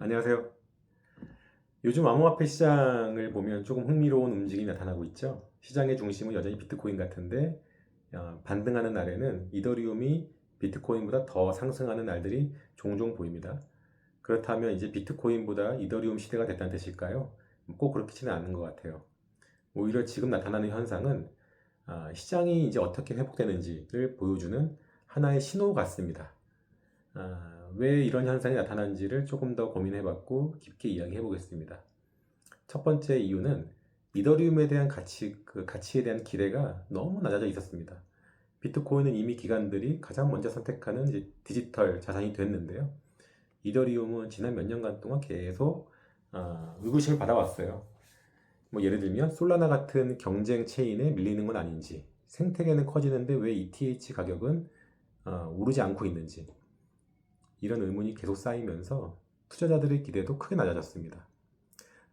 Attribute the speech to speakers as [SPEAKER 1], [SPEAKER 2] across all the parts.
[SPEAKER 1] 안녕하세요. 요즘 암호화폐 시장을 보면 조금 흥미로운 움직임이 나타나고 있죠. 시장의 중심은 여전히 비트코인 같은데 반등하는 날에는 이더리움이 비트코인보다 더 상승하는 날들이 종종 보입니다. 그렇다면 이제 비트코인보다 이더리움 시대가 됐다는 뜻일까요? 꼭 그렇지는 않은 것 같아요. 오히려 지금 나타나는 현상은 시장이 이제 어떻게 회복되는지를 보여주는 하나의 신호 같습니다. 왜 이런 현상이 나타나는지를 조금 더 고민해봤고 깊게 이야기해 보겠습니다. 첫 번째 이유는 이더리움에 대한 가치에 대한 기대가 너무 낮아져 있었습니다. 비트코인은 이미 기관들이 가장 먼저 선택하는 이제 디지털 자산이 됐는데요. 이더리움은 지난 몇 년간 동안 계속 의구심을 받아왔어요. 뭐 예를 들면 솔라나 같은 경쟁 체인에 밀리는 건 아닌지, 생태계는 커지는데 왜 ETH 가격은 오르지 않고 있는지, 이런 의문이 계속 쌓이면서 투자자들의 기대도 크게 낮아졌습니다.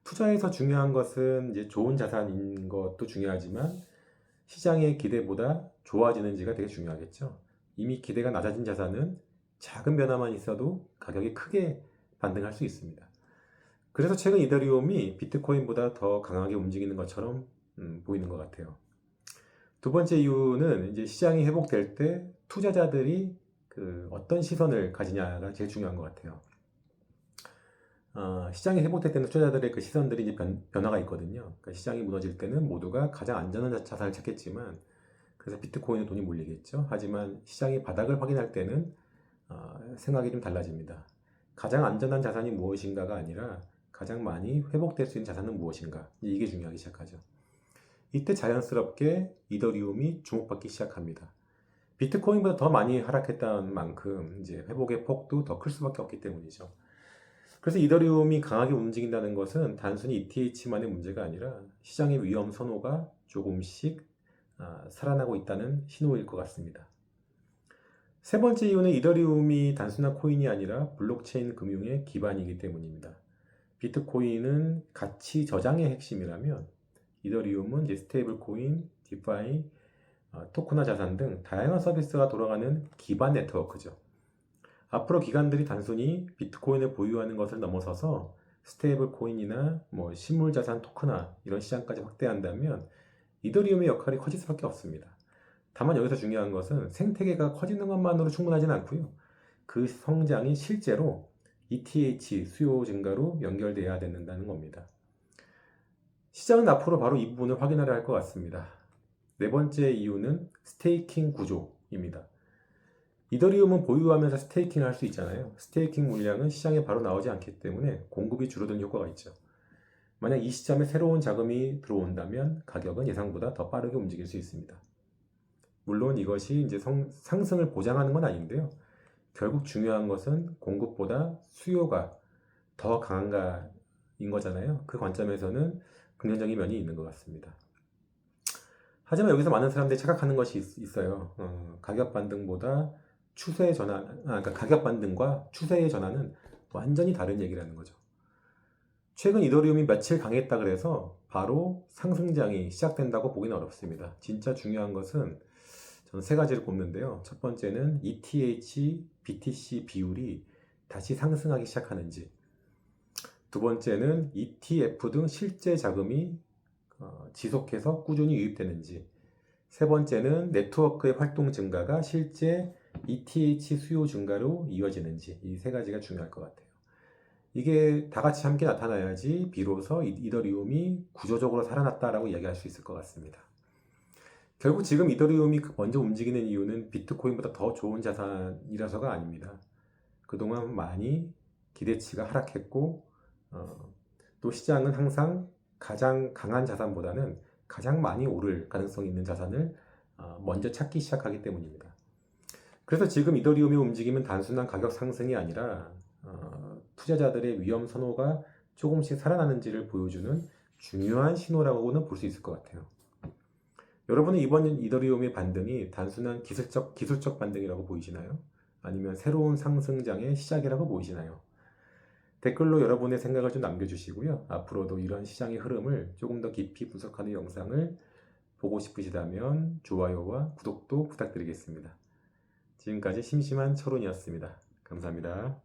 [SPEAKER 1] 투자에서 중요한 것은 이제 좋은 자산인 것도 중요하지만 시장의 기대보다 좋아지는지가 되게 중요하겠죠. 이미 기대가 낮아진 자산은 작은 변화만 있어도 가격이 크게 반등할 수 있습니다. 그래서 최근 이더리움이 비트코인보다 더 강하게 움직이는 것처럼 보이는 것 같아요. 두 번째 이유는 이제 시장이 회복될 때 투자자들이 어떤 시선을 가지냐가 제일 중요한 것 같아요. 시장이 회복될 때는 투자자들의 그 시선들이 이제 변화가 있거든요. 그러니까 시장이 무너질 때는 모두가 가장 안전한 자산을 찾겠지만, 그래서 비트코인에 돈이 몰리겠죠. 하지만 시장이 바닥을 확인할 때는 생각이 좀 달라집니다. 가장 안전한 자산이 무엇인가가 아니라 가장 많이 회복될 수 있는 자산은 무엇인가, 이게 중요하기 시작하죠. 이때 자연스럽게 이더리움이 주목받기 시작합니다. 비트코인보다 더 많이 하락했던 만큼 이제 회복의 폭도 더 클 수밖에 없기 때문이죠. 그래서 이더리움이 강하게 움직인다는 것은 단순히 ETH만의 문제가 아니라 시장의 위험 선호가 조금씩 살아나고 있다는 신호일 것 같습니다. 세 번째 이유는 이더리움이 단순한 코인이 아니라 블록체인 금융의 기반이기 때문입니다. 비트코인은 가치 저장의 핵심이라면 이더리움은 이제 스테이블 코인, 디파이, 토크나 자산 등 다양한 서비스가 돌아가는 기반 네트워크죠. 앞으로 기관들이 단순히 비트코인을 보유하는 것을 넘어서서 스테이블 코인이나 뭐 실물 자산 토크나 이런 시장까지 확대한다면 이더리움의 역할이 커질 수밖에 없습니다. 다만 여기서 중요한 것은 생태계가 커지는 것만으로 충분하지는 않고요. 그 성장이 실제로 ETH 수요 증가로 연결돼야 된다는 겁니다. 시장은 앞으로 바로 이 부분을 확인하려 할 것 같습니다. 네 번째 이유는 스테이킹 구조입니다. 이더리움은 보유하면서 스테이킹 할 수 있잖아요. 스테이킹 물량은 시장에 바로 나오지 않기 때문에 공급이 줄어드는 효과가 있죠. 만약 이 시점에 새로운 자금이 들어온다면 가격은 예상보다 더 빠르게 움직일 수 있습니다. 물론 이것이 이제 상승을 보장하는 건 아닌데요. 결국 중요한 것은 공급보다 수요가 더 강한가인 거잖아요. 그 관점에서는 긍정적인 면이 있는 것 같습니다. 하지만 여기서 많은 사람들이 착각하는 것이 있어요. 가격 반등보다 추세의 전환, 그러니까 가격 반등과 추세의 전환은 완전히 다른 얘기라는 거죠. 최근 이더리움이 며칠 강했다 그래서 바로 상승장이 시작된다고 보기는 어렵습니다. 진짜 중요한 것은 저는 세 가지를 꼽는데요. 첫 번째는 ETH, BTC 비율이 다시 상승하기 시작하는지, 두 번째는 ETF 등 실제 자금이 지속해서 꾸준히 유입되는지, 세 번째는 네트워크의 활동 증가가 실제 ETH 수요 증가로 이어지는지, 이 세 가지가 중요할 것 같아요. 이게 다 같이 함께 나타나야지 비로소 이더리움이 구조적으로 살아났다라고 이야기할 수 있을 것 같습니다. 결국 지금 이더리움이 먼저 움직이는 이유는 비트코인보다 더 좋은 자산이라서가 아닙니다. 그동안 많이 기대치가 하락했고 또 시장은 항상 가장 강한 자산보다는 가장 많이 오를 가능성이 있는 자산을 먼저 찾기 시작하기 때문입니다. 그래서 지금 이더리움의 움직임은 단순한 가격 상승이 아니라 투자자들의 위험 선호가 조금씩 살아나는지를 보여주는 중요한 신호라고는 볼 수 있을 것 같아요. 여러분은 이번 이더리움의 반등이 단순한 기술적 반등이라고 보이시나요? 아니면 새로운 상승장의 시작이라고 보이시나요? 댓글로 여러분의 생각을 좀 남겨주시고요. 앞으로도 이런 시장의 흐름을 조금 더 깊이 분석하는 영상을 보고 싶으시다면 좋아요와 구독도 부탁드리겠습니다. 지금까지 심심한 철훈이었습니다. 감사합니다.